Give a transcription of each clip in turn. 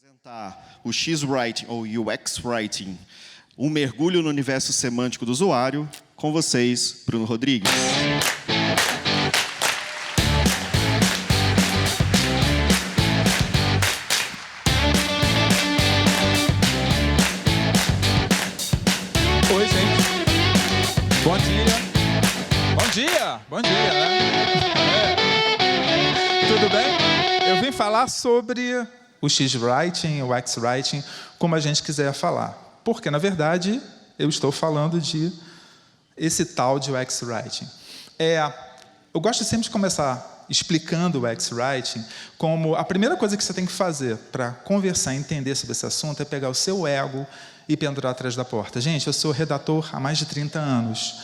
apresentar o X-Writing ou UX Writing, um mergulho no universo semântico do usuário. Com vocês, Bruno Rodrigues. Oi, gente. Bom dia. Bom dia. Bom dia, né? Tudo bem? Eu vim falar sobre o X-Writing, o X-Writing, como a gente quiser falar. Porque, na verdade, eu estou falando de esse tal de UX-Writing. Eu gosto sempre de começar explicando o UX-Writing como a primeira coisa que você tem que fazer para conversar e entender sobre esse assunto é pegar o seu ego e pendurar atrás da porta. Gente, eu sou redator há mais de 30 anos.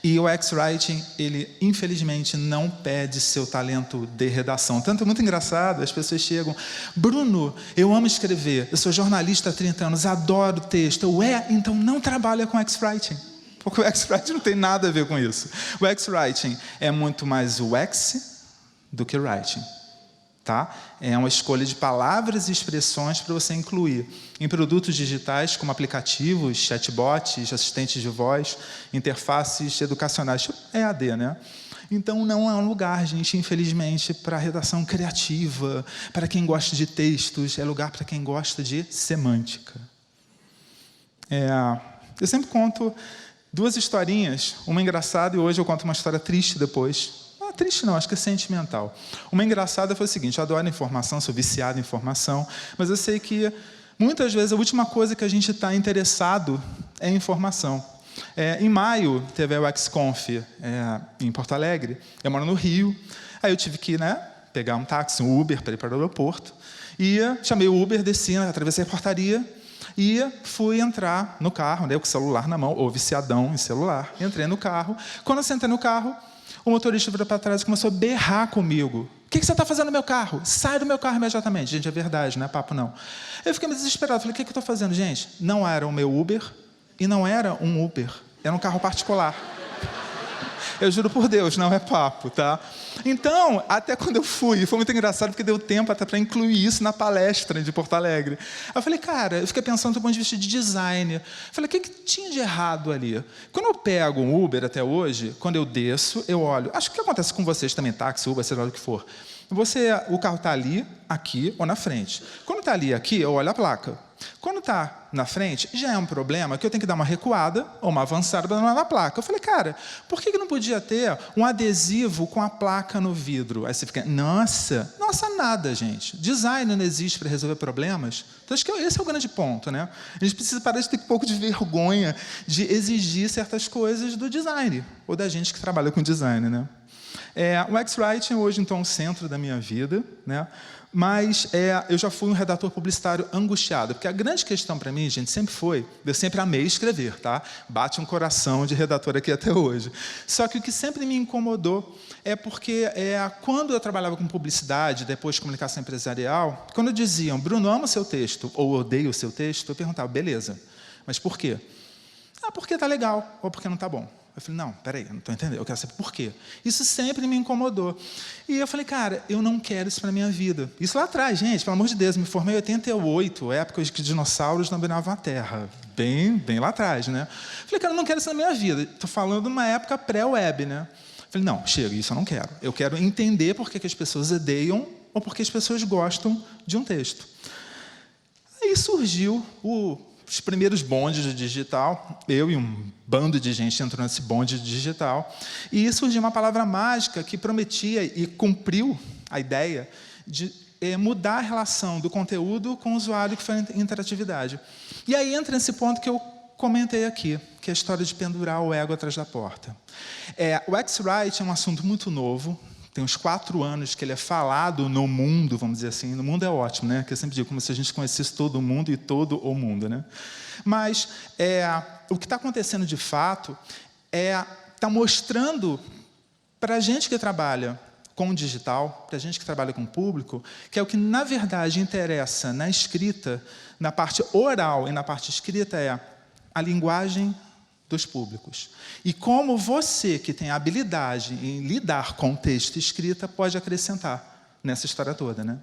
E o UX-Writing, ele, infelizmente, não pede seu talento de redação. Tanto é muito engraçado, as pessoas chegam... Bruno, eu amo escrever, eu sou jornalista há 30 anos, adoro texto. Então não trabalha com UX-Writing. Porque o UX-Writing não tem nada a ver com isso. O UX-Writing é muito mais UX do que Writing. Tá? É uma escolha de palavras e expressões para você incluir em produtos digitais como aplicativos, chatbots, assistentes de voz, interfaces educacionais, EAD, né? Então não é um lugar, gente, infelizmente, para redação criativa, para quem gosta de textos, é lugar para quem gosta de semântica. Eu sempre conto duas historinhas, uma engraçada e hoje eu conto uma história triste depois. Triste não, acho que é sentimental. Uma engraçada foi o seguinte, eu adoro informação, sou viciado em informação, mas eu sei que, muitas vezes, a última coisa que a gente está interessado é em informação. Em maio, teve a UXConf em Porto Alegre, eu moro no Rio, aí eu tive que pegar um táxi, um Uber, para ir para o aeroporto, e chamei o Uber, desci, atravessei a portaria, e fui entrar no carro, com o celular na mão, ou viciadão em celular, entrei no carro. Quando eu sentei no carro, o motorista virou para trás e começou a berrar comigo. O que você está fazendo no meu carro? Sai do meu carro imediatamente. Gente, é verdade, não é papo não. Eu fiquei meio desesperado. Falei, o que eu estou fazendo, gente? Não era o meu Uber e não era um Uber. Era um carro particular. Eu juro por Deus, não é papo, tá? Então, até quando eu fui, foi muito engraçado, porque deu tempo até para incluir isso na palestra de Porto Alegre. Eu falei, cara, eu fiquei pensando do ponto de vista de design. Eu falei, o que tinha de errado ali? Quando eu pego um Uber até hoje, quando eu desço, eu olho. Acho que acontece com vocês também, táxi, Uber, seja lá o que for. O carro está ali, aqui ou na frente. Quando está ali, aqui, eu olho a placa. Quando está na frente, já é um problema que eu tenho que dar uma recuada ou uma avançada para não olhar na placa. Eu falei, cara, por que não podia ter um adesivo com a placa no vidro? Aí você fica, nossa nada, gente. Design não existe para resolver problemas. Então, acho que esse é o grande ponto, né? A gente precisa parar de ter um pouco de vergonha de exigir certas coisas do design, ou da gente que trabalha com design, né? O UX-Writing hoje, então, é o centro da minha vida, né? Mas eu já fui um redator publicitário angustiado, porque a grande questão para mim, gente, sempre foi, eu sempre amei escrever, tá? Bate um coração de redator aqui até hoje. Só que o que sempre me incomodou é porque quando eu trabalhava com publicidade, depois de comunicação empresarial, quando diziam, Bruno, amo o seu texto, ou odeio o seu texto, eu perguntava, beleza, mas por quê? Porque está legal, ou porque não está bom. Eu falei, não, peraí, eu não estou entendendo, eu quero saber por quê. Isso sempre me incomodou. E eu falei, cara, eu não quero isso para a minha vida. Isso lá atrás, gente, pelo amor de Deus, me formei em 88, época que dinossauros dominavam a Terra. Bem lá atrás, né? Eu falei, cara, eu não quero isso na minha vida. Estou falando de uma época pré-web, né? Eu falei, não, chega, isso eu não quero. Eu quero entender por que as pessoas odeiam ou por que as pessoas gostam de um texto. Aí surgiu os primeiros bondes de digital, eu e um bando de gente entrou nesse bonde de digital, e surgiu uma palavra mágica que prometia e cumpriu a ideia de mudar a relação do conteúdo com o usuário, que foi a interatividade. E aí entra nesse ponto que eu comentei aqui, que é a história de pendurar o ego atrás da porta. O UX-Writing é um assunto muito novo, tem uns 4 anos que ele é falado no mundo, vamos dizer assim. No mundo é ótimo, né? Que eu sempre digo, como se a gente conhecesse todo mundo e todo o mundo, né? Mas o que está acontecendo de fato está mostrando para a gente que trabalha com o digital, para a gente que trabalha com o público, que é o que, na verdade, interessa na escrita, na parte oral e na parte escrita, a linguagem dos públicos. E como você, que tem habilidade em lidar com texto e escrita, pode acrescentar nessa história toda, né?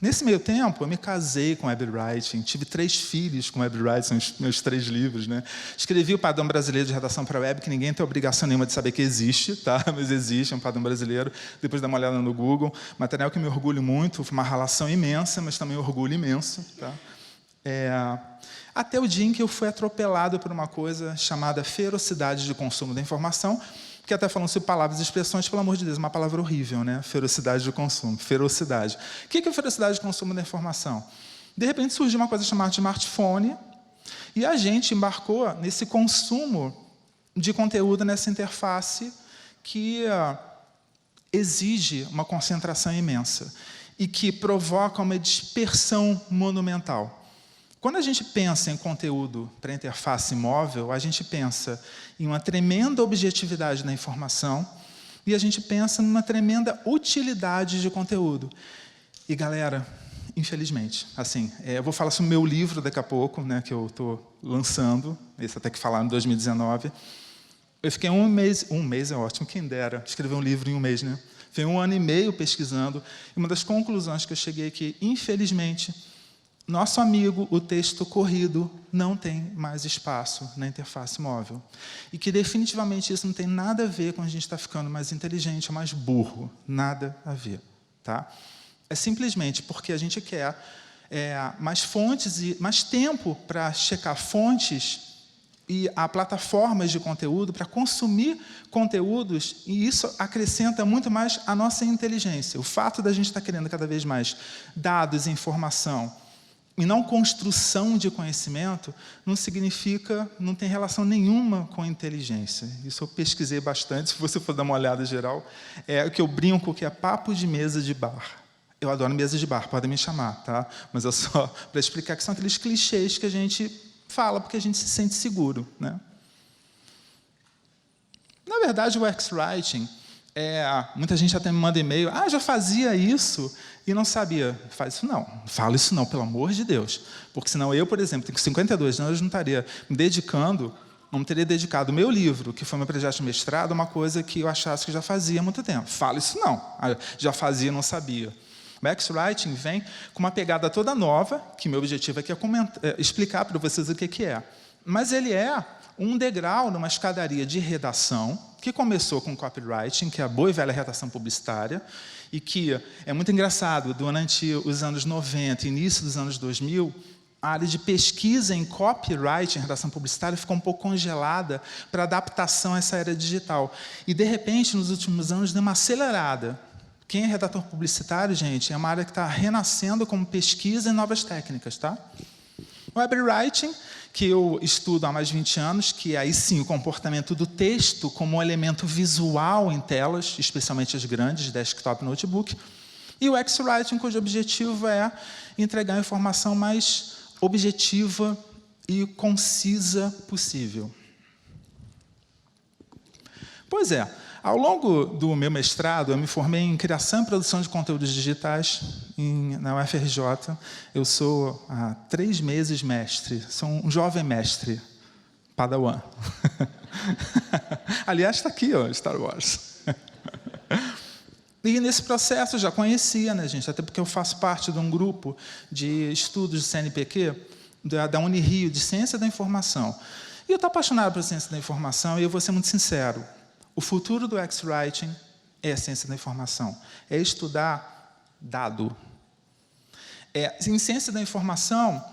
Nesse meio tempo, eu me casei com web writing, tive 3 filhos com web writing, são os meus 3 livros, né? Escrevi o Padrão Brasileiro de Redação para Web, que ninguém tem obrigação nenhuma de saber que existe, tá? Mas existe, é um padrão brasileiro. Depois dá uma olhada no Google. Material que me orgulho muito, uma relação imensa, mas também orgulho imenso, tá? Até o dia em que eu fui atropelado por uma coisa chamada ferocidade de consumo da informação, que até falando sobre palavras e expressões, pelo amor de Deus, uma palavra horrível, né? Ferocidade de consumo, ferocidade. O que é ferocidade de consumo da informação? De repente surgiu uma coisa chamada de smartphone, e a gente embarcou nesse consumo de conteúdo nessa interface que exige uma concentração imensa e que provoca uma dispersão monumental. Quando a gente pensa em conteúdo para interface móvel, a gente pensa em uma tremenda objetividade da informação e a gente pensa numa tremenda utilidade de conteúdo. E, galera, infelizmente, assim, eu vou falar sobre o meu livro daqui a pouco, né, que eu estou lançando, esse até que falar em 2019. Eu fiquei um mês é ótimo, quem dera, escrever um livro em um mês, né? Fiquei 1 ano e meio pesquisando, e uma das conclusões que eu cheguei é que, infelizmente, nosso amigo, o texto corrido, não tem mais espaço na interface móvel. E que, definitivamente, isso não tem nada a ver com a gente estar ficando mais inteligente ou mais burro. Nada a ver. Tá? É simplesmente porque a gente quer mais fontes e mais tempo para checar fontes e a plataformas de conteúdo, para consumir conteúdos, e isso acrescenta muito mais a nossa inteligência. O fato da gente estar querendo cada vez mais dados e informação, e não construção de conhecimento, não significa, não tem relação nenhuma com inteligência. Isso eu pesquisei bastante, se você for dar uma olhada geral. É o que eu brinco, que é papo de mesa de bar. Eu adoro mesa de bar, podem me chamar, tá? Mas é só para explicar que são aqueles clichês que a gente fala porque a gente se sente seguro, né? Na verdade, o X-Writing, muita gente até me manda e-mail, já fazia isso e não sabia. Faz isso não, fala isso não, pelo amor de Deus. Porque senão eu, por exemplo, tenho 52 anos, não estaria me dedicando, não teria dedicado o meu livro, que foi meu projeto de mestrado, a uma coisa que eu achasse que já fazia há muito tempo. Fala isso não, já fazia, não sabia. O X-Writing vem com uma pegada toda nova, que meu objetivo aqui é explicar para vocês o que é. Mas ele é um degrau numa escadaria de redação, que começou com copywriting, que é a boa e velha redação publicitária, e que é muito engraçado, durante os anos 90, início dos anos 2000, a área de pesquisa em copywriting, redação publicitária, ficou um pouco congelada para adaptação a essa era digital. E, de repente, nos últimos anos, deu uma acelerada. Quem é redator publicitário, gente, é uma área que está renascendo como pesquisa em novas técnicas, tá? O webwriting, que eu estudo há mais de 20 anos, que é aí sim o comportamento do texto como um elemento visual em telas, especialmente as grandes, desktop e notebook. E o X-Writing, cujo objetivo é entregar a informação mais objetiva e concisa possível. Pois é, ao longo do meu mestrado, eu me formei em criação e produção de conteúdos digitais na UFRJ. Eu sou há 3 meses mestre, sou um jovem mestre, Padawan. Aliás, está aqui, ó, Star Wars. E nesse processo eu já conhecia, né, gente? Até porque eu faço parte de um grupo de estudos de CNPq, da Unirio, de Ciência da Informação. E eu estou apaixonado pela ciência da informação, e eu vou ser muito sincero. O futuro do X-Writing é a ciência da informação. É estudar dado. Em ciência da informação,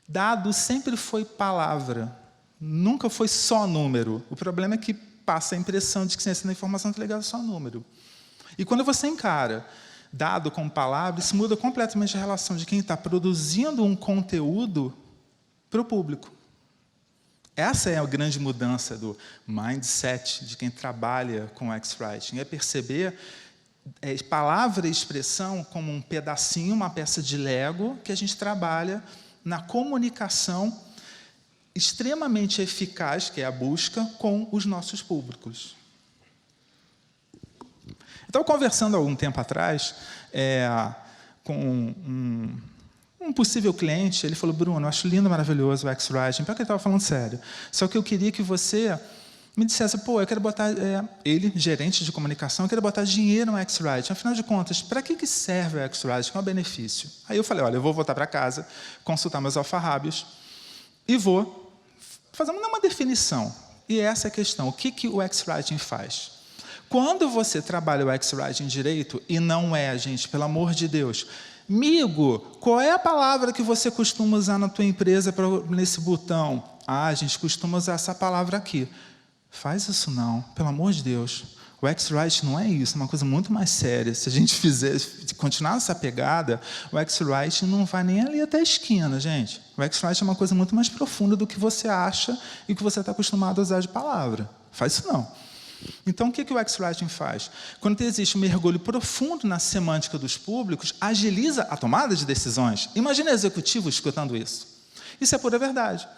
dado sempre foi palavra. Nunca foi só número. O problema é que passa a impressão de que ciência da informação está ligada só a número. E quando você encara dado como palavra, isso muda completamente a relação de quem está produzindo um conteúdo para o público. Essa é a grande mudança do mindset de quem trabalha com X-Writing, é perceber palavra e expressão como um pedacinho, uma peça de Lego, que a gente trabalha na comunicação extremamente eficaz, que é a busca, com os nossos públicos. Estava conversando há algum tempo atrás com um possível cliente. Ele falou: Bruno, eu acho lindo, maravilhoso o X-Writing. Pior que ele estava falando sério. Só que eu queria que você me dissesse, pô, eu quero botar, ele, gerente de comunicação, eu quero botar dinheiro no X-Writing. Afinal de contas, para que serve o X-Writing? Qual é o benefício? Aí eu falei, olha, eu vou voltar para casa, consultar meus alfarrábios e vou fazer uma definição. E essa é a questão. O que o X-Writing faz? Quando você trabalha o X-Writing direito, e não é, gente, pelo amor de Deus, amigo, qual é a palavra que você costuma usar na tua empresa nesse botão? Ah, a gente costuma usar essa palavra aqui. Faz isso não, pelo amor de Deus. O X-Writing não é isso, é uma coisa muito mais séria. Se a gente continuar nessa pegada, o X-Writing não vai nem ali até a esquina, gente. O X-Writing é uma coisa muito mais profunda do que você acha e que você está acostumado a usar de palavra. Faz isso não. Então, o que o X-Writing faz? Quando existe um mergulho profundo na semântica dos públicos, agiliza a tomada de decisões. Imagina o executivo escutando isso. Isso é pura verdade.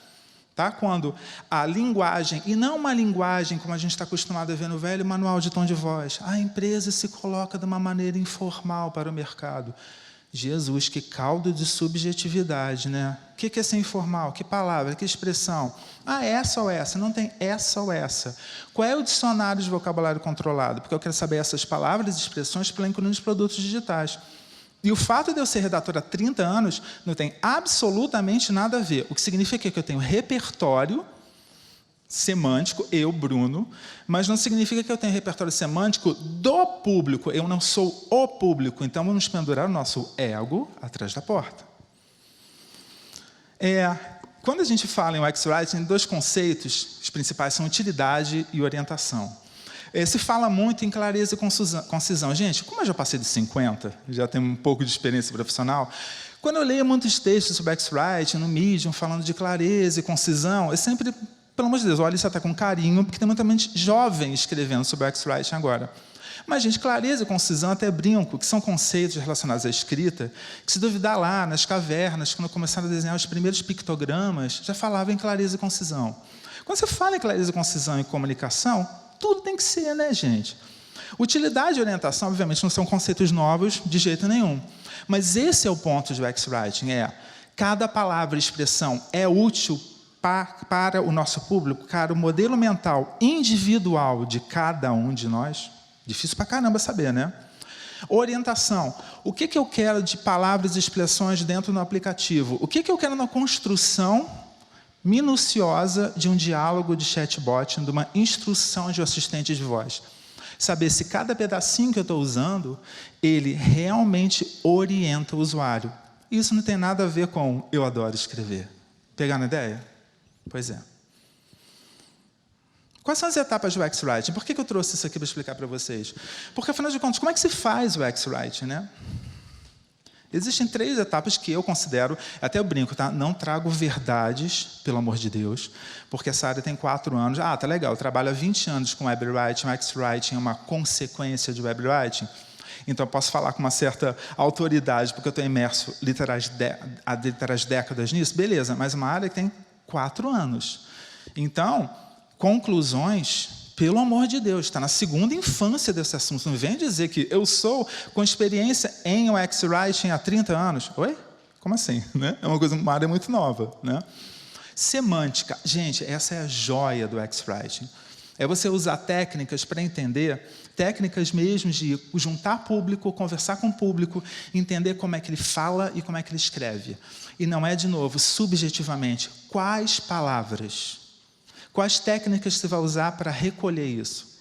Tá? Quando a linguagem, e não uma linguagem como a gente está acostumado a ver no velho manual de tom de voz, a empresa se coloca de uma maneira informal para o mercado. Jesus, que caldo de subjetividade, né? O que é ser informal? Que palavra? Que expressão? Ah, essa ou essa? Não tem essa ou essa. Qual é o dicionário de vocabulário controlado? Porque eu quero saber essas palavras e expressões para incluir nos produtos digitais. E o fato de eu ser redator há 30 anos não tem absolutamente nada a ver. O que significa que eu tenho repertório semântico, eu, Bruno, mas não significa que eu tenho repertório semântico do público. Eu não sou o público. Então, vamos pendurar o nosso ego atrás da porta. Quando a gente fala em X-Writing, dois conceitos, os principais são utilidade e orientação. Se fala muito em clareza e concisão. Gente, como eu já passei dos 50, já tenho um pouco de experiência profissional, quando eu leio muitos textos sobre X-Writing, no Medium, falando de clareza e concisão, eu sempre, pelo amor de Deus, olha isso até com carinho, porque tem muita gente jovem escrevendo sobre X-Writing agora. Mas, gente, clareza e concisão, até brinco, que são conceitos relacionados à escrita, que se duvidar lá, nas cavernas, quando começaram a desenhar os primeiros pictogramas, já falava em clareza e concisão. Quando você fala em clareza e concisão em comunicação, tudo tem que ser, né, gente? Utilidade e orientação, obviamente, não são conceitos novos de jeito nenhum. Mas esse é o ponto do X-Writing, cada palavra e expressão é útil para o nosso público, para o modelo mental individual de cada um de nós. Difícil pra caramba saber, né? Orientação. O que eu quero de palavras e expressões dentro do aplicativo? O que eu quero na construção minuciosa de um diálogo de chatbot, de uma instrução de um assistente de voz? Saber se cada pedacinho que eu estou usando, ele realmente orienta o usuário. Isso não tem nada a ver com eu adoro escrever. Pegar na ideia? Pois é. Quais são as etapas do X-Writing? Por que eu trouxe isso aqui para explicar para vocês? Porque, afinal de contas, como é que se faz o X-Writing, né? Existem 3 etapas que eu considero, até eu brinco, tá? Não trago verdades, pelo amor de Deus, porque essa área tem 4 anos. Ah, tá legal, eu trabalho há 20 anos com Web Writing, o X-Writing é uma consequência de Web Writing. Então, eu posso falar com uma certa autoridade, porque eu estou imerso há literais décadas nisso. Beleza, mas uma área que tem 4 anos. Então, conclusões, pelo amor de Deus, está na segunda infância desse assunto. Não vem dizer que eu sou com experiência em UX Writing há 30 anos. Oi? Como assim? Né? É uma área muito nova. Né? Semântica. Gente, essa é a joia do UX Writing. É você usar técnicas para entender, técnicas mesmo de juntar público, conversar com o público, entender como é que ele fala e como é que ele escreve. E não é, de novo, subjetivamente, quais palavras, quais técnicas você vai usar para recolher isso.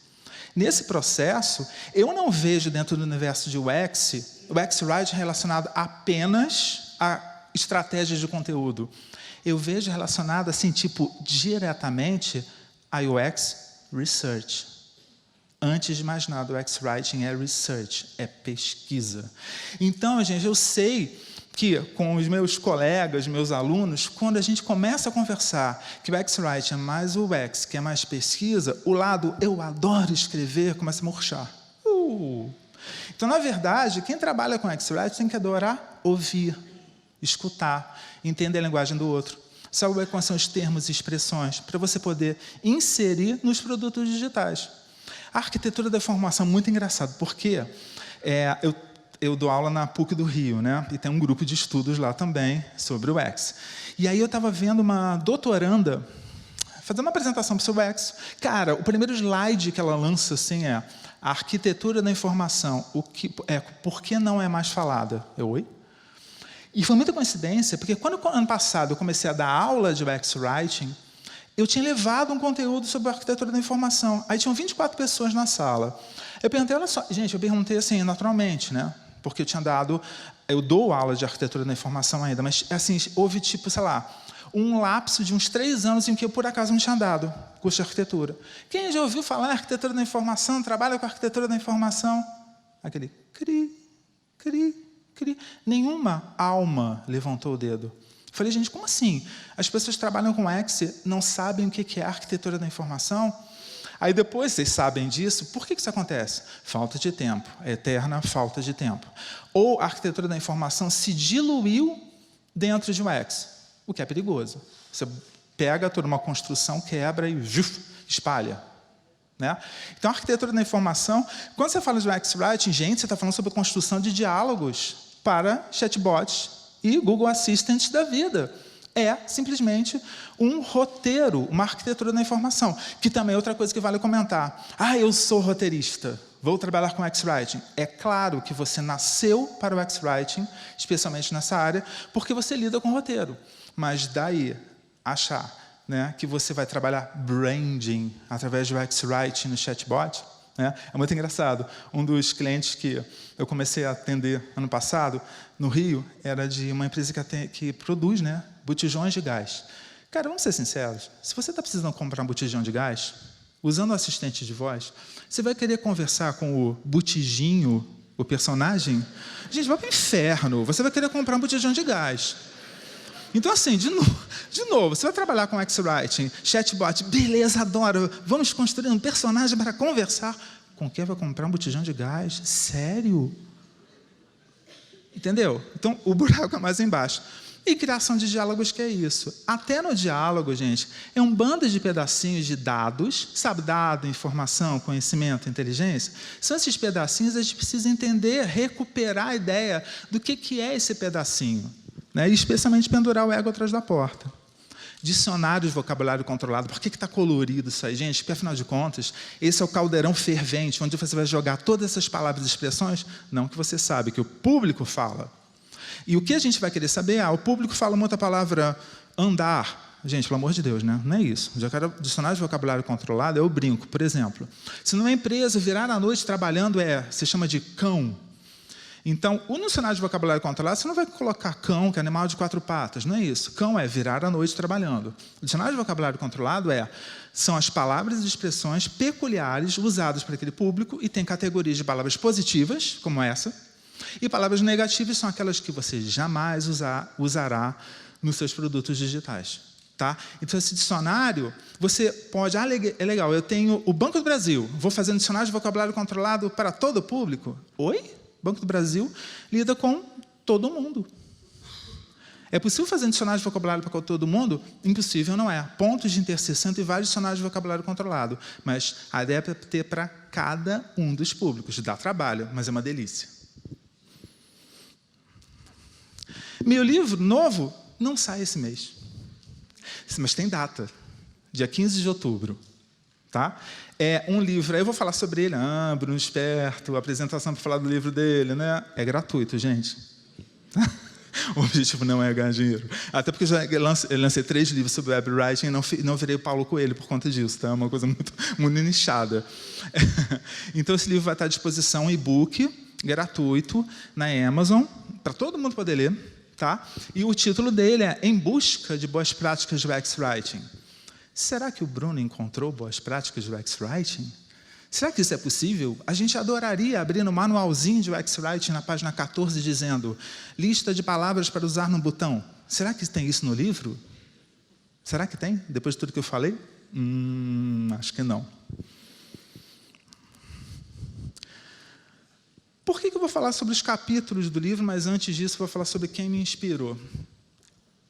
Nesse processo, eu não vejo dentro do universo de UX, o X-Writing relacionado apenas a estratégias de conteúdo. Eu vejo relacionado, assim, tipo, diretamente a UX Research. Antes de mais nada, o X-Writing é research, é pesquisa. Então, gente, eu sei que com os meus colegas, meus alunos, quando a gente começa a conversar que o X-Writing é mais o UX, que é mais pesquisa, o lado eu adoro escrever começa a murchar. Então, na verdade, quem trabalha com X-Writing tem que adorar ouvir, escutar, entender a linguagem do outro, saber quais são os termos e expressões, para você poder inserir nos produtos digitais. A arquitetura da informação é muito engraçado, porque eu dou aula na PUC do Rio, né? E tem um grupo de estudos lá também sobre o UX. E aí eu estava vendo uma doutoranda fazer uma apresentação para o seu UX. Cara, o primeiro slide que ela lança assim é a arquitetura da informação, por que não é mais falada? Oi? E foi muita coincidência, porque quando ano passado eu comecei a dar aula de UX Writing, eu tinha levado um conteúdo sobre a arquitetura da informação. Aí tinham 24 pessoas na sala. Eu perguntei, olha só, gente, eu perguntei assim, naturalmente, né? Porque eu dou aula de arquitetura da informação ainda, mas assim, houve tipo, sei lá, um lapso de uns 3 anos em que eu, por acaso, não tinha dado curso de arquitetura. Quem já ouviu falar em arquitetura da informação, trabalha com arquitetura da informação? Aquele cri, cri, cri. Nenhuma alma levantou o dedo. Falei, gente, como assim? As pessoas que trabalham com UX não sabem o que é arquitetura da informação? Aí depois vocês sabem disso, por que isso acontece? Falta de tempo, eterna falta de tempo. Ou a arquitetura da informação se diluiu dentro de um UX, o que é perigoso. Você pega toda uma construção, quebra e espalha. Né? Então, a arquitetura da informação, quando você fala de UX Writing, gente, você está falando sobre a construção de diálogos para chatbots e Google Assistant da vida. É simplesmente um roteiro, uma arquitetura da informação, que também é outra coisa que vale comentar. Ah, eu sou roteirista, vou trabalhar com UX Writing. É claro que você nasceu para o UX Writing, especialmente nessa área, porque você lida com roteiro. Mas daí, achar, né, que você vai trabalhar branding através do UX Writing no chatbot, né, é muito engraçado. Um dos clientes que eu comecei a atender ano passado, no Rio, era de uma empresa que produz, né, botijões de gás. Cara, vamos ser sinceros, se você está precisando comprar um botijão de gás, usando o assistente de voz, você vai querer conversar com o botijinho, o personagem? Gente, vai para o inferno, você vai querer comprar um botijão de gás. Então, assim, de novo, você vai trabalhar com X-Writing, chatbot, beleza, adoro, vamos construir um personagem para conversar. Com quem vai comprar um botijão de gás? Sério? Entendeu? Então, o buraco é mais embaixo. E criação de diálogos, que é isso? Até no diálogo, gente, é um bando de pedacinhos de dados, sabe, dado, informação, conhecimento, inteligência. São esses pedacinhos, a gente precisa entender, recuperar a ideia do que é esse pedacinho. Né? E especialmente pendurar o ego atrás da porta. Dicionário de vocabulário controlado. Por que está colorido isso aí, gente? Porque, afinal de contas, esse é o caldeirão fervente, onde você vai jogar todas essas palavras e expressões, não que você sabe, que o público fala. E o que a gente vai querer saber? O público fala muita palavra andar. Gente, pelo amor de Deus, né? Não é isso. Dicionário de vocabulário controlado, eu brinco. Por exemplo, se numa empresa virar à noite trabalhando se chama de cão. Então, no dicionário de vocabulário controlado, você não vai colocar cão, que é animal de 4 patas, não é isso. Cão é virar à noite trabalhando. O dicionário de vocabulário controlado são as palavras e expressões peculiares usadas para aquele público e tem categorias de palavras positivas, como essa, e palavras negativas são aquelas que você jamais usará nos seus produtos digitais. Tá? Então, esse dicionário, você pode... é legal, eu tenho o Banco do Brasil, vou fazer um dicionário de vocabulário controlado para todo o público. Oi? Banco do Brasil lida com todo mundo. É possível fazer um dicionário de vocabulário para todo mundo? Impossível não é. Pontos de interseção e vários dicionários de vocabulário controlado. Mas a ideia é ter para cada um dos públicos. Dá trabalho, mas é uma delícia. Meu livro novo não sai esse mês. Mas tem data. Dia 15 de outubro. Tá? É um livro, aí eu vou falar sobre ele, Bruno Esperto, apresentação para falar do livro dele, né? É gratuito, gente. O objetivo não é ganhar dinheiro. Até porque eu lancei 3 livros sobre web writing e não virei Paulo Coelho por conta disso, tá? É uma coisa muito nichada. Então, esse livro vai estar à disposição, e-book, gratuito, na Amazon, para todo mundo poder ler, tá? E o título dele é Em Busca de Boas Práticas de UX Writing. Será que o Bruno encontrou boas práticas de UX Writing? Será que isso é possível? A gente adoraria abrir no manualzinho de UX Writing na página 14 dizendo lista de palavras para usar no botão. Será que tem isso no livro? Será que tem? Depois de tudo que eu falei? Acho que não. Por que eu vou falar sobre os capítulos do livro, mas antes disso eu vou falar sobre quem me inspirou?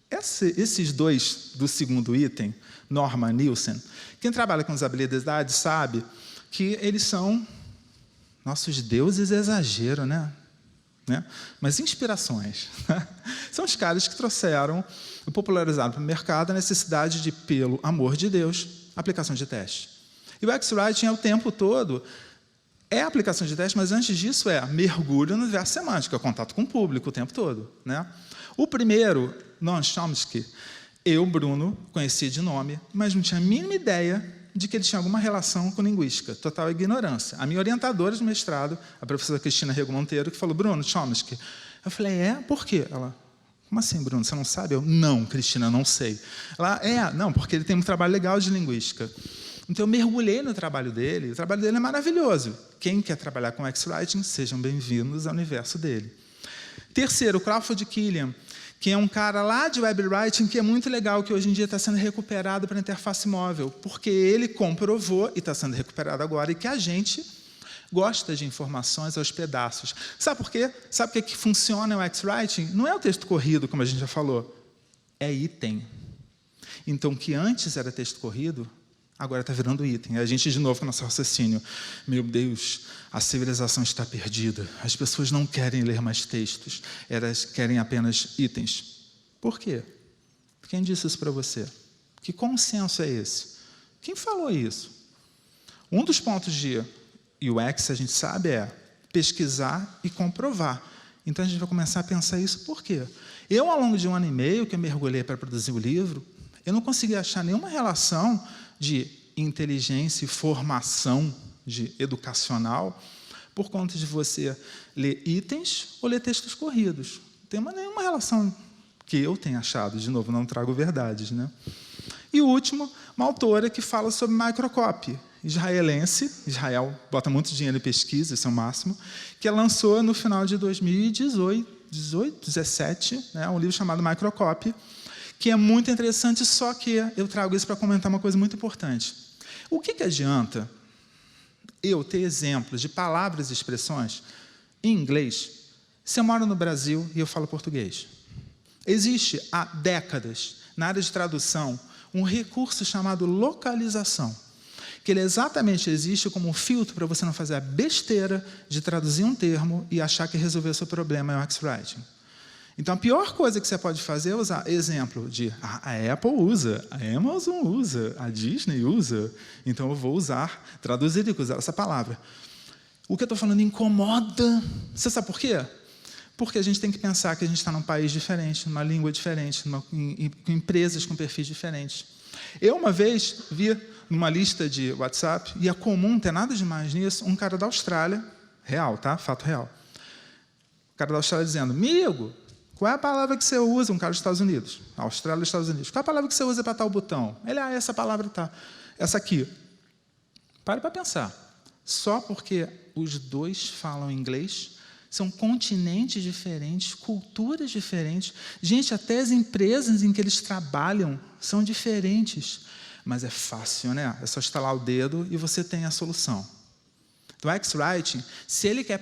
Esses 2 do segundo item, Norman Nielsen, quem trabalha com usabilidade sabe que eles são nossos deuses, exagero, né? Mas inspirações. São os caras que trouxeram e popularizaram para o mercado a necessidade de, pelo amor de Deus, aplicação de teste. E o X-Writing é o tempo todo, é aplicação de teste, mas antes disso é mergulho no universo semântico, é contato com o público o tempo todo, né? O primeiro, Noam Chomsky, eu, Bruno, conhecia de nome, mas não tinha a mínima ideia de que ele tinha alguma relação com linguística, total ignorância. A minha orientadora de mestrado, a professora Cristina Rego Monteiro, que falou, Bruno, Chomsky. Eu falei, por quê? Ela, como assim, Bruno, você não sabe? Eu, não, Cristina, não sei. Ela, não, porque ele tem um trabalho legal de linguística. Então, eu mergulhei no trabalho dele, o trabalho dele é maravilhoso. Quem quer trabalhar com X-Writing, sejam bem-vindos ao universo dele. Terceiro, Crawford Killian, que é um cara lá de web writing que é muito legal, que hoje em dia está sendo recuperado para a interface móvel, porque ele comprovou, e está sendo recuperado agora, e que a gente gosta de informações aos pedaços. Sabe por quê? Sabe por que funciona o X-Writing? Não é o texto corrido, como a gente já falou, é item. Então, o que antes era texto corrido, agora está virando item. A gente, de novo, com o nosso raciocínio. Meu Deus, a civilização está perdida. As pessoas não querem ler mais textos. Elas querem apenas itens. Por quê? Quem disse isso para você? Que consenso é esse? Quem falou isso? Um dos pontos de UX, a gente sabe, é pesquisar e comprovar. Então, a gente vai começar a pensar isso por quê? Eu, ao longo de 1 ano e meio, que eu mergulhei para produzir o livro, eu não consegui achar nenhuma relação de inteligência e formação educacional por conta de você ler itens ou ler textos corridos. Não tem nenhuma relação que eu tenha achado. De novo, não trago verdades, né? E o último, uma autora que fala sobre microcopy, israelense, Israel bota muito dinheiro em pesquisa, esse é o máximo, que ela lançou no final de 2017, né, um livro chamado Microcopy, que é muito interessante, só que eu trago isso para comentar uma coisa muito importante. O que adianta eu ter exemplos de palavras e expressões em inglês se eu moro no Brasil e eu falo português? Existe, há décadas, na área de tradução, um recurso chamado localização, que ele exatamente existe como um filtro para você não fazer a besteira de traduzir um termo e achar que resolveu o seu problema em X-Writing. Então, a pior coisa que você pode fazer é usar exemplo de a Apple usa, a Amazon usa, a Disney usa, então eu vou traduzir e usar essa palavra. O que eu estou falando incomoda. Você sabe por quê? Porque a gente tem que pensar que a gente está num país diferente, numa língua diferente, com empresas com perfis diferentes. Eu, uma vez, vi numa lista de WhatsApp, e é comum, não tem nada demais nisso, um cara da Austrália, real, tá? Fato real. O cara da Austrália dizendo, amigo, qual é a palavra que você usa? Um cara dos Estados Unidos, Austrália e Estados Unidos. Qual é a palavra que você usa para tal botão? Ele, essa palavra tá. Essa aqui. Pare para pensar. Só porque os dois falam inglês, são continentes diferentes, culturas diferentes. Gente, até as empresas em que eles trabalham são diferentes. Mas é fácil, né? É só estalar o dedo e você tem a solução. Então, o X-Writing, se ele quer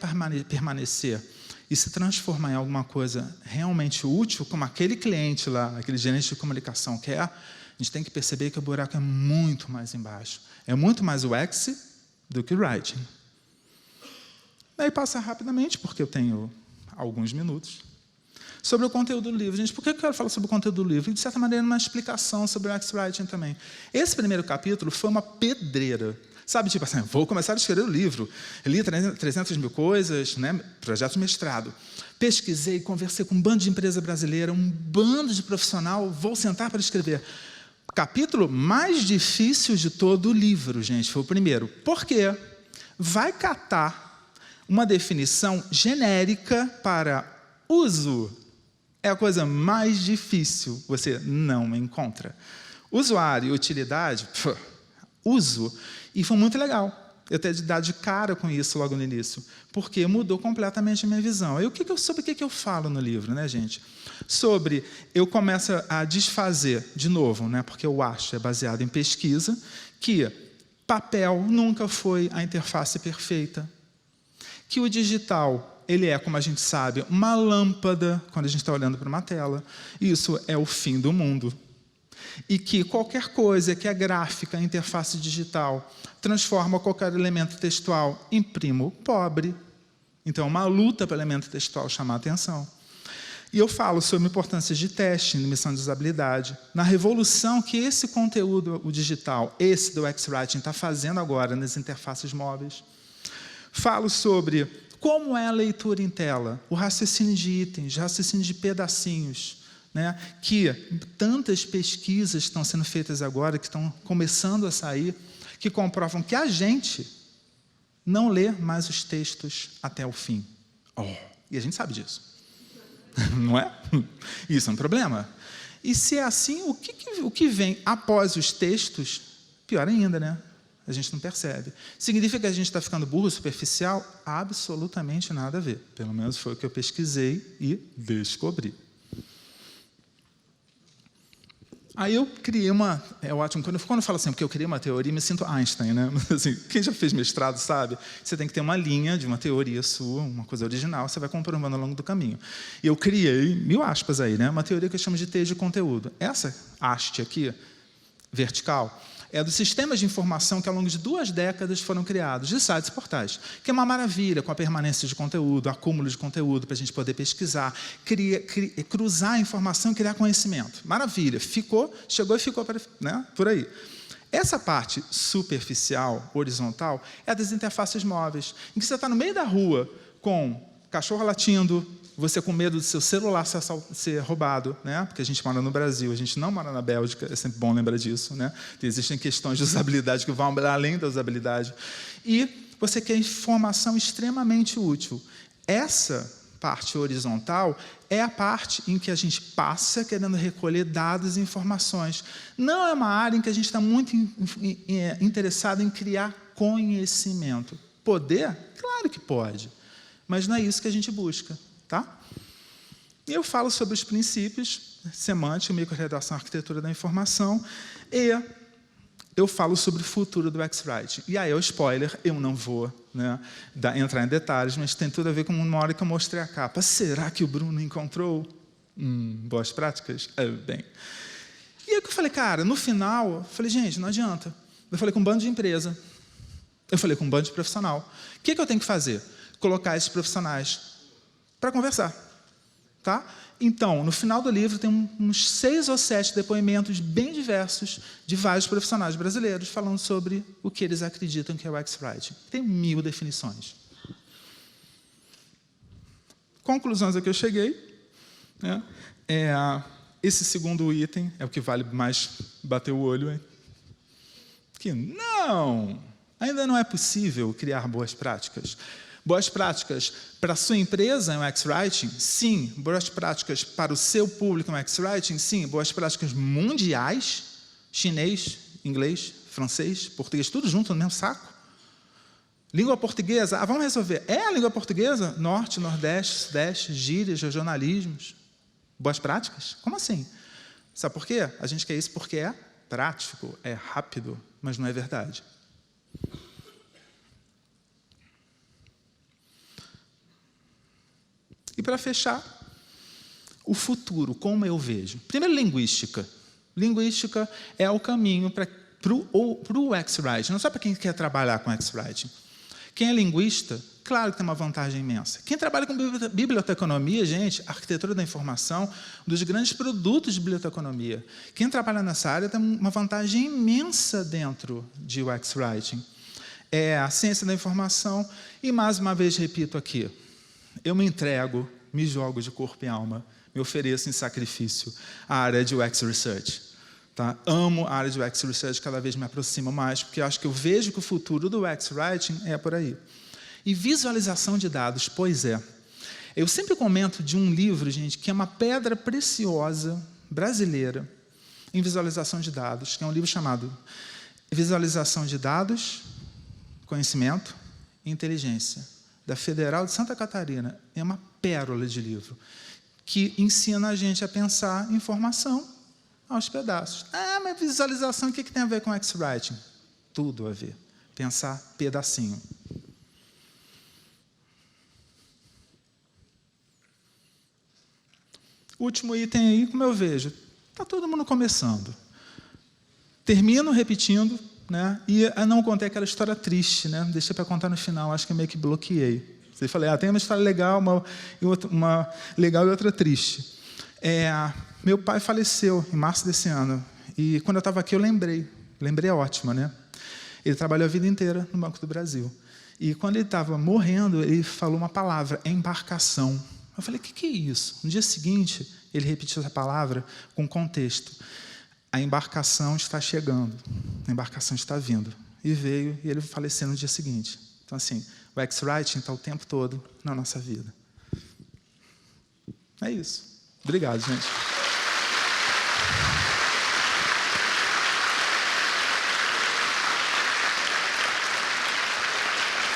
permanecer e se transformar em alguma coisa realmente útil, como aquele cliente lá, aquele gerente de comunicação quer, a gente tem que perceber que o buraco é muito mais embaixo. É muito mais o X do que o Writing. Daí passa rapidamente, porque eu tenho alguns minutos, sobre o conteúdo do livro. Gente, por que eu quero falar sobre o conteúdo do livro? E, de certa maneira, uma explicação sobre o X-Writing também. Esse primeiro capítulo foi uma pedreira. Sabe, tipo assim, vou começar a escrever o livro. Eu li 300 mil coisas, né, projeto de mestrado. Pesquisei, conversei com um bando de empresa brasileira, um bando de profissional, vou sentar para escrever. O capítulo mais difícil de todo o livro, gente, foi o primeiro. Por quê? Vai catar uma definição genérica para uso. É a coisa mais difícil, você não encontra. Usuário e utilidade, uso. E foi muito legal eu ter dado de cara com isso logo no início, porque mudou completamente a minha visão. E sobre o que eu falo no livro, né, gente? Sobre, eu começo a desfazer, de novo, né, porque eu acho, é baseado em pesquisa, que papel nunca foi a interface perfeita, que o digital, ele é, como a gente sabe, uma lâmpada quando a gente está olhando para uma tela. Isso é o fim do mundo. E que qualquer coisa que é gráfica, interface digital, transforma qualquer elemento textual em primo pobre. Então, é uma luta para o elemento textual chamar a atenção. E eu falo sobre a importância de teste, missão de usabilidade, na revolução que esse conteúdo, o digital, esse do UX-Writing, está fazendo agora nas interfaces móveis. Falo sobre como é a leitura em tela, o raciocínio de itens, raciocínio de pedacinhos, né, que tantas pesquisas estão sendo feitas agora, que estão começando a sair, que comprovam que a gente não lê mais os textos até o fim. E a gente sabe disso. Não é? Isso é um problema. E se é assim, o que vem após os textos, pior ainda, né? A gente não percebe. Significa que a gente está ficando burro, superficial? Absolutamente nada a ver. Pelo menos foi o que eu pesquisei e descobri. Aí eu criei uma... É ótimo, quando eu falo assim, porque eu criei uma teoria, me sinto Einstein, né? Assim, quem já fez mestrado sabe, você tem que ter uma linha de uma teoria sua, uma coisa original, você vai comprovando ao longo do caminho. E eu criei, 1000 aspas aí, né? Uma teoria que eu chamo de teia de conteúdo. Essa haste aqui, vertical, é dos sistemas de informação que, ao longo de 2 décadas, foram criados, de sites e portais, que é uma maravilha, com a permanência de conteúdo, acúmulo de conteúdo, para a gente poder pesquisar, cruzar a informação e criar conhecimento. Maravilha, chegou e ficou, né, por aí. Essa parte superficial, horizontal, é a das interfaces móveis, em que você está no meio da rua com cachorro latindo, você com medo do seu celular ser roubado, né? Porque a gente mora no Brasil, a gente não mora na Bélgica, é sempre bom lembrar disso, né? Existem questões de usabilidade que vão além da usabilidade. E você quer informação extremamente útil. Essa parte horizontal é a parte em que a gente passa querendo recolher dados e informações. Não é uma área em que a gente está muito interessado em criar conhecimento. Poder? Claro que pode, mas não é isso que a gente busca. Tá? E eu falo sobre os princípios, semântica, microrredação, arquitetura da informação, e eu falo sobre o futuro do UX-Writing. E aí, o spoiler, eu não vou, né, entrar em detalhes, mas tem tudo a ver com uma hora que eu mostrei a capa. Será que o Bruno encontrou boas práticas? Bem. E aí que eu falei, cara, no final, eu falei, gente, não adianta. Eu falei com um bando de empresa, eu falei com um bando de profissional. O que eu tenho que fazer? Colocar esses profissionais para conversar, tá? Então, no final do livro, tem uns 6 ou 7 depoimentos bem diversos de vários profissionais brasileiros falando sobre o que eles acreditam que é o UX-Writing. Tem 1000 definições. Conclusões a que eu cheguei, né? Esse segundo item é o que vale mais bater o olho, hein? Que não! Ainda não é possível criar boas práticas. Boas práticas para a sua empresa em UX-Writing? Sim. Boas práticas para o seu público em UX-Writing? Sim. Boas práticas mundiais? Chinês, inglês, francês, português, tudo junto no mesmo saco? Língua portuguesa? Vamos resolver. É a língua portuguesa? Norte, Nordeste, Sudeste, gírias, regionalismos. Boas práticas? Como assim? Sabe por quê? A gente quer isso porque é prático, é rápido, mas não é verdade. E, para fechar, o futuro, como eu vejo. Primeiro, linguística. Linguística é o caminho para o UX-Writing, não só para quem quer trabalhar com UX-Writing. Quem é linguista, claro que tem uma vantagem imensa. Quem trabalha com biblioteconomia, gente, arquitetura da informação, um dos grandes produtos de biblioteconomia. Quem trabalha nessa área tem uma vantagem imensa dentro de UX-Writing. É a ciência da informação, e mais uma vez repito aqui, eu me entrego, me jogo de corpo e alma, me ofereço em sacrifício à área de UX Research. Tá? Amo a área de UX Research, cada vez me aproximo mais, porque eu acho que eu vejo que o futuro do UX Writing é por aí. E visualização de dados, pois é. Eu sempre comento de um livro, gente, que é uma pedra preciosa brasileira em visualização de dados, que é um livro chamado Visualização de Dados, Conhecimento e Inteligência, da Federal de Santa Catarina. É uma pérola de livro, que ensina a gente a pensar informação aos pedaços. Mas visualização, o que tem a ver com UX-Writing? Tudo a ver. Pensar pedacinho. Último item aí, como eu vejo, está todo mundo começando. Termino repetindo, né? E não contei aquela história triste, né? Deixei para contar no final, acho que meio que bloqueei. Você falei, tem uma história legal, uma legal e outra triste. Meu pai faleceu em março desse ano. E quando eu estava aqui, eu lembrei. Lembrei é ótima, né? Ele trabalhou a vida inteira no Banco do Brasil. E quando ele estava morrendo, ele falou uma palavra, embarcação. Eu falei, o que é isso? No dia seguinte, ele repetiu essa palavra com contexto. A embarcação está chegando, a embarcação está vindo. E veio, e ele faleceu no dia seguinte. Então, assim, o X-Writing está o tempo todo na nossa vida. É isso. Obrigado, gente.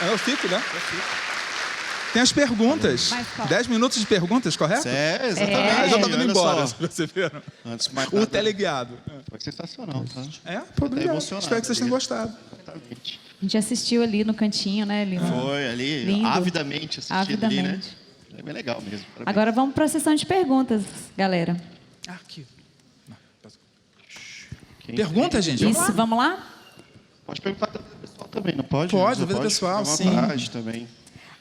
Eu fico, né? Eu fico. Tem as perguntas. 10 minutos de perguntas, correto? Exatamente. Já está indo embora, Só. vocês viram. Antes de mais O nada, teleguiado. foi sensacional, tá? Obrigado. Emocionado Espero que vocês tenham ali. gostado. Exatamente. A gente assistiu ali no cantinho, né, Lima? Foi ali, Lindo. avidamente assistido ali, né? É bem legal mesmo. Parabéns. Agora vamos para a sessão de perguntas, galera. Aqui. Quem Pergunta, tem? gente? Isso, vamos lá? Pode perguntar da vida pessoal também, não pode? Pode, Você da vida pessoal, Fica à sim. vontade também.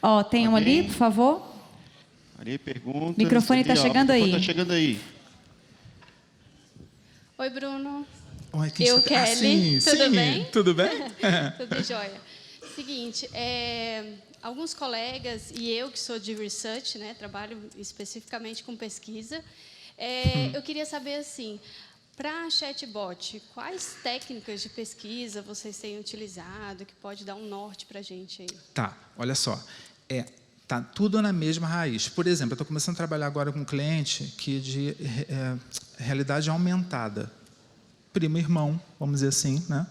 Ó, tem um ali, por favor. Ali, pergunta. O microfone está chegando aí. Está chegando aí. Oi, Bruno. Oi, quem Eu, está... Kelly. sim, Tudo sim. bem? Tudo bem? Tudo jóia. Seguinte, alguns colegas e eu que sou de research, né, trabalho especificamente com pesquisa, eu queria saber assim, para chatbot, quais técnicas de pesquisa vocês têm utilizado que pode dar um norte para a gente aí? Tá, olha só. Tá tudo na mesma raiz. Por exemplo, eu estou começando a trabalhar agora com um cliente que de realidade aumentada. Primo irmão, vamos dizer assim, né?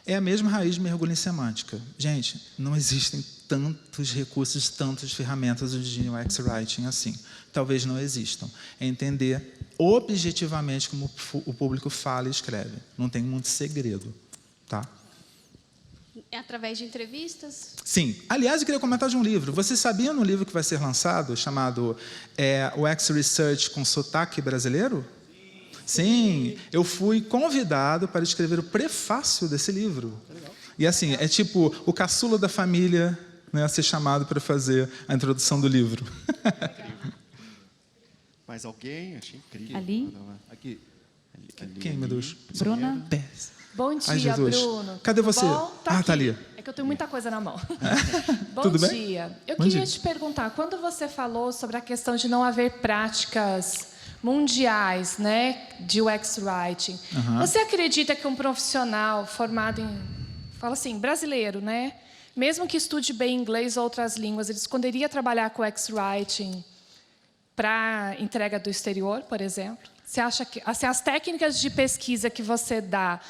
É a mesma raiz de mergulho em semântica. Gente, não existem tantos recursos, tantas ferramentas de UX Writing assim. Talvez não existam. É entender objetivamente como o público fala e escreve. Não tem muito segredo, tá? É através de entrevistas? Sim. Aliás, eu queria comentar de um livro. Você sabia no livro que vai ser lançado, chamado UX Research com Sotaque Brasileiro? Sim. Eu fui convidado para escrever o prefácio desse livro. E assim, é tipo o caçula da família, né, a ser chamado para fazer a introdução do livro. Mais alguém? Achei incrível. Ali. Aqui. Quem, meu Deus? Bruna. Bom Ai, dia, Jesus. Bruno. Cadê Tudo você? bom? Tá aqui. ali. É que eu tenho muita coisa na mão. Bom Tudo bem? dia. Eu Bom queria dia. te perguntar, quando você falou sobre a questão de não haver práticas mundiais, né, de UX Writing, você acredita que um profissional formado em, fala assim, brasileiro, né, mesmo que estude bem inglês ou outras línguas, ele poderia trabalhar com UX Writing para entrega do exterior, por exemplo? Você acha que assim, as técnicas de pesquisa que você dá,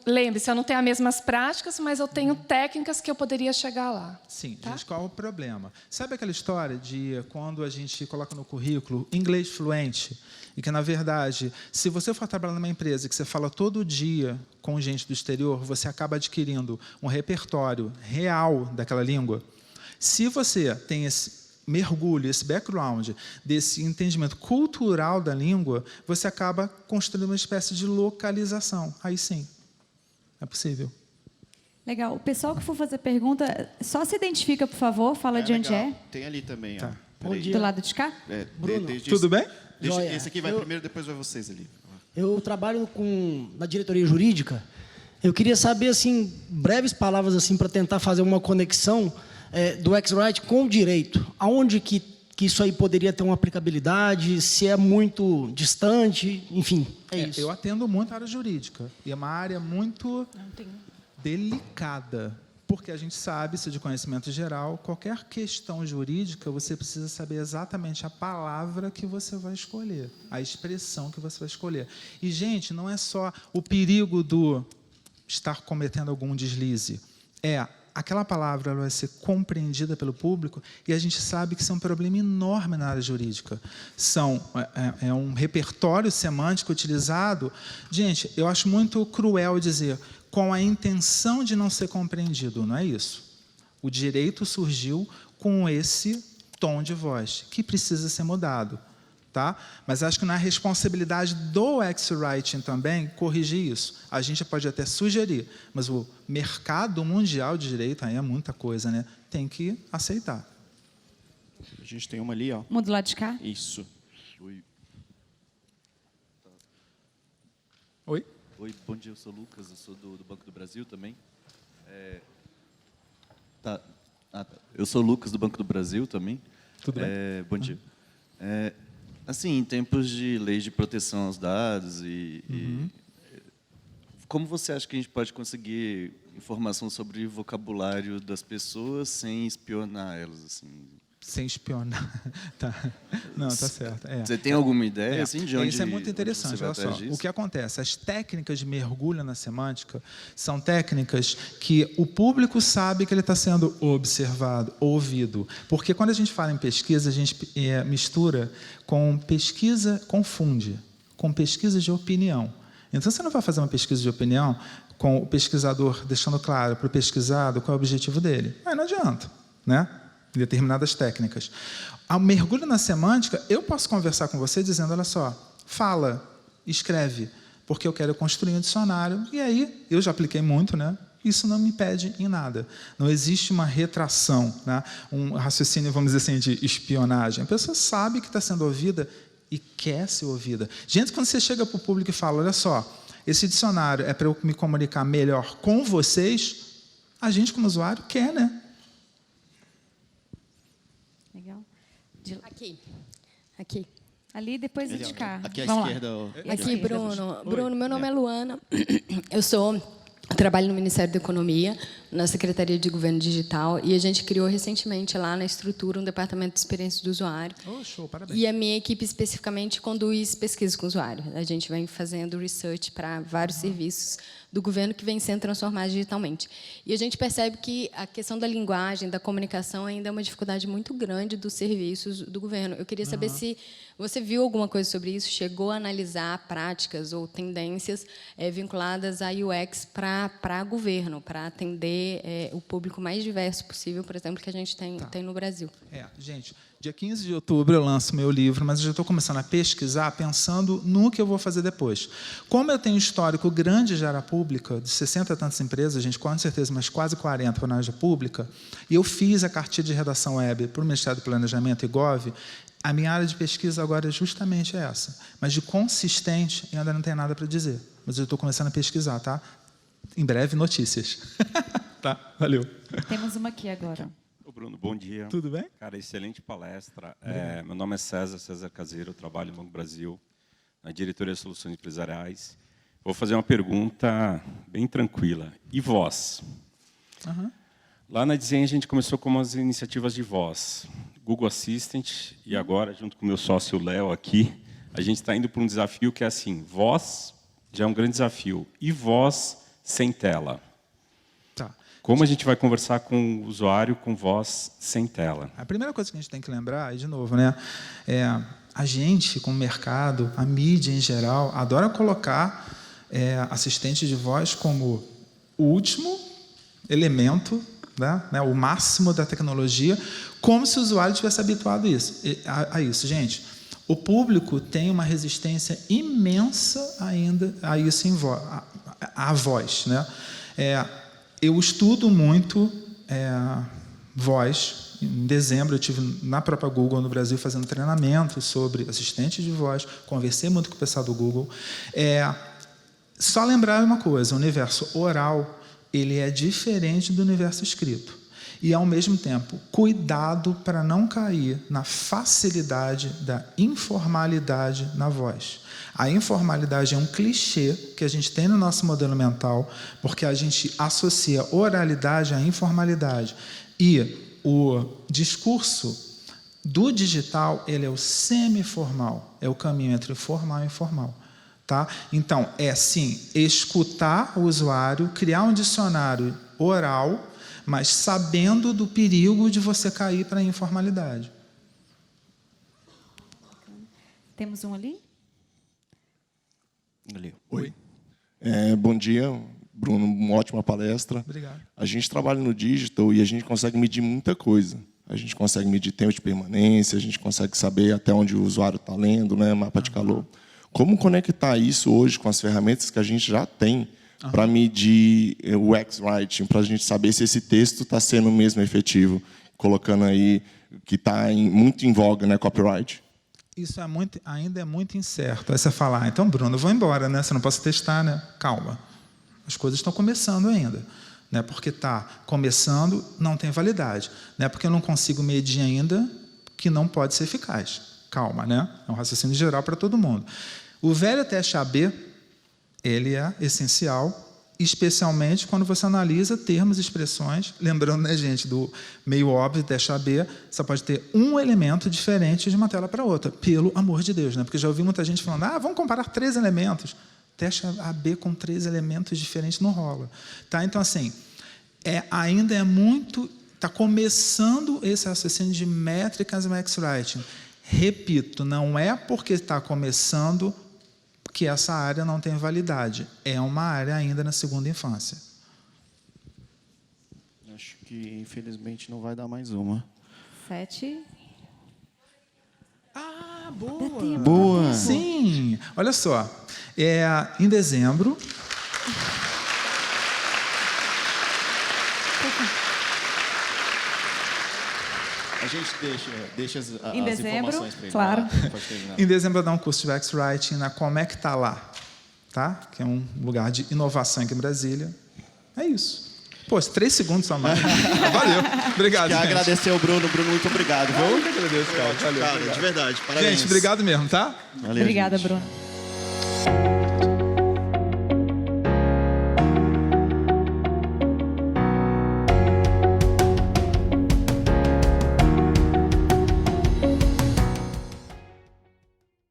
lembre-se, eu não tenho as mesmas práticas, mas eu tenho técnicas que eu poderia chegar lá. Sim, tá? gente, qual é o problema? Sabe aquela história de quando a gente coloca no currículo inglês fluente? E que, na verdade, se você for trabalhar numa empresa que você fala todo dia com gente do exterior, você acaba adquirindo um repertório real daquela língua. Se você tem esse mergulho, esse background, desse entendimento cultural da língua, você acaba construindo uma espécie de localização. Aí sim, é possível. Legal. O pessoal que for fazer pergunta, só se identifica, por favor, fala de onde legal. é. Tem ali também, Tá. ó. Peraí. Do lado de cá? Bruno, Tudo bem? Joia. Esse aqui vai primeiro, depois vai vocês ali. Eu trabalho na diretoria jurídica. Eu queria saber, assim, breves palavras assim para tentar fazer uma conexão do X-Writing com o direito. Aonde que isso aí poderia ter uma aplicabilidade? Se é muito distante? Enfim, é isso. Eu atendo muito a área jurídica. E é uma área muito delicada. Porque a gente sabe, isso é de conhecimento geral, qualquer questão jurídica, você precisa saber exatamente a palavra que você vai escolher, a expressão que você vai escolher. E, gente, não é só o perigo do estar cometendo algum deslize. Aquela palavra ela vai ser compreendida pelo público e a gente sabe que isso é um problema enorme na área jurídica. É um repertório semântico utilizado. Gente, eu acho muito cruel dizer com a intenção de não ser compreendido, não é isso. O direito surgiu com esse tom de voz, que precisa ser mudado. Tá? Mas acho que não é responsabilidade do X-Writing também corrigir isso. A gente pode até sugerir, mas o mercado mundial de direito, aí é muita coisa, né? Tem que aceitar. A gente tem uma ali, ó. Muda do lado de cá. Isso. Oi. Oi? Oi, bom dia, eu sou o Lucas, eu sou do Banco do Brasil também. Tá. Eu sou o Lucas do Banco do Brasil também. Tudo bem? Bom dia. Assim, em tempos de lei de proteção aos dados como você acha que a gente pode conseguir informação sobre o vocabulário das pessoas sem espionar elas, assim? Sem espionar. Tá. Não, tá certo. Você tem alguma ideia, assim, de onde... Isso é muito interessante, olha só. O que acontece? As técnicas de mergulho na semântica são técnicas que o público sabe que ele está sendo observado, ouvido. Porque quando a gente fala em pesquisa, a gente mistura com pesquisa, confunde, com pesquisa de opinião. Então, você não vai fazer uma pesquisa de opinião com o pesquisador deixando claro para o pesquisado qual é o objetivo dele. Aí não adianta, né? Determinadas técnicas. Ao mergulho na semântica, eu posso conversar com você dizendo, olha só, fala, escreve, porque eu quero construir um dicionário, e aí, eu já apliquei muito, né? Isso não me impede em nada. Não existe uma retração, né? Um raciocínio, vamos dizer assim, de espionagem. A pessoa sabe que está sendo ouvida e quer ser ouvida. Gente, quando você chega para o público e fala, olha só, esse dicionário é para eu me comunicar melhor com vocês, a gente, como usuário, quer, né? Legal. Aqui. Ali, depois de cá. Aqui à Vamos esquerda. lá. Aqui, Bruno. Bruno, meu nome é Luana. Eu trabalho no Ministério da Economia, na Secretaria de Governo Digital, e a gente criou recentemente lá na estrutura um departamento de experiência do usuário. Oh, show, parabéns. E a minha equipe especificamente conduz pesquisa com o usuário. A gente vem fazendo research para vários serviços do governo que vêm sendo transformados digitalmente. E a gente percebe que a questão da linguagem, da comunicação, ainda é uma dificuldade muito grande dos serviços do governo. Eu queria saber se você viu alguma coisa sobre isso, chegou a analisar práticas ou tendências vinculadas à UX para governo, para atender o público mais diverso possível, por exemplo, que a gente tem no Brasil. Gente, dia 15 de outubro eu lanço meu livro, mas eu já estou começando a pesquisar, pensando no que eu vou fazer depois. Como eu tenho um histórico grande de área pública, de 60 e tantas empresas, gente, com certeza, mas quase 40 na área pública, e eu fiz a cartilha de redação web para o Ministério do Planejamento e Gov, a minha área de pesquisa agora é justamente essa. Mas de consistente, eu ainda não tenho nada para dizer. Mas eu estou começando a pesquisar, tá? Em breve, notícias. Tá, valeu. Temos uma aqui agora. Ô Bruno, bom dia. Tudo bem? Cara, excelente palestra. Meu nome é César Caseiro, eu trabalho no Banco Brasil, na Diretoria de Soluções Empresariais. Vou fazer uma pergunta bem tranquila. E voz? Lá na Desenho, a gente começou com umas iniciativas de voz. Google Assistant, e agora, junto com o meu sócio Léo aqui, a gente está indo para um desafio que é assim, voz já é um grande desafio, e voz sem tela. Tá. Como a gente vai conversar com o usuário com voz sem tela? A primeira coisa que a gente tem que lembrar, e de novo, né, a gente, como mercado, a mídia em geral, adora colocar assistente de voz como o último elemento, né, o máximo da tecnologia, como se o usuário tivesse habituado a isso. Gente, o público tem uma resistência imensa ainda a isso a voz. Né? Eu estudo muito voz. Em dezembro, eu estive na própria Google, no Brasil, fazendo treinamento sobre assistente de voz, conversei muito com o pessoal do Google. Só lembrar uma coisa, o universo oral ele é diferente do universo escrito. E, ao mesmo tempo, cuidado para não cair na facilidade da informalidade na voz. A informalidade é um clichê que a gente tem no nosso modelo mental, porque a gente associa oralidade à informalidade. E o discurso do digital ele é o semiformal, é o caminho entre formal e informal. Tá? Então, sim, escutar o usuário, criar um dicionário oral, mas sabendo do perigo de você cair para a informalidade. Temos um ali? Oi. Bom dia, Bruno, uma ótima palestra. Obrigado. A gente trabalha no digital e a gente consegue medir muita coisa. a gente consegue medir tempo de permanência, a gente consegue saber até onde o usuário está lendo, né, mapa de calor. Como conectar isso hoje com as ferramentas que a gente já tem para medir o X-Writing, para a gente saber se esse texto está sendo mesmo efetivo, colocando aí que está muito em voga, né, copyright? Isso ainda é muito incerto. Aí você fala, então, Bruno, eu vou embora, né? Você não pode testar, né? Calma. As coisas estão começando ainda. Não é porque está começando, não tem validade. Não é porque eu não consigo medir ainda que não pode ser eficaz. Calma, né? É um raciocínio geral para todo mundo. O velho teste AB, ele é essencial, especialmente quando você analisa termos e expressões. Lembrando, né, gente, do meio óbvio, teste AB, você pode ter um elemento diferente de uma tela para outra, pelo amor de Deus, né? Porque já ouvi muita gente falando, vamos comparar 3 elementos. Teste AB com 3 elementos diferentes não rola. Tá? Então, assim, ainda é muito... Está começando esse raciocínio de métricas no X-Writing. Repito, não é porque está começando que essa área não tem validade. É uma área ainda na segunda infância. Acho que, infelizmente, não vai dar mais uma. 7. Boa! Boa! Sim! Olha só, em dezembro... A gente deixa as Em dezembro, informações para ele. claro. Pode terminar. Em dezembro eu dou um curso de X-Writing na Como é que tá lá, tá? Que é um lugar de inovação aqui em Brasília. É isso. Pô, 3 segundos só mais. Valeu. Obrigado, Quero gente. agradecer ao Bruno. Bruno, muito obrigado. Viu? Eu que agradeço, cara. Valeu. Cara, de verdade. Parabéns. Gente, obrigado mesmo, tá? Valeu, Obrigada, gente. Bruno.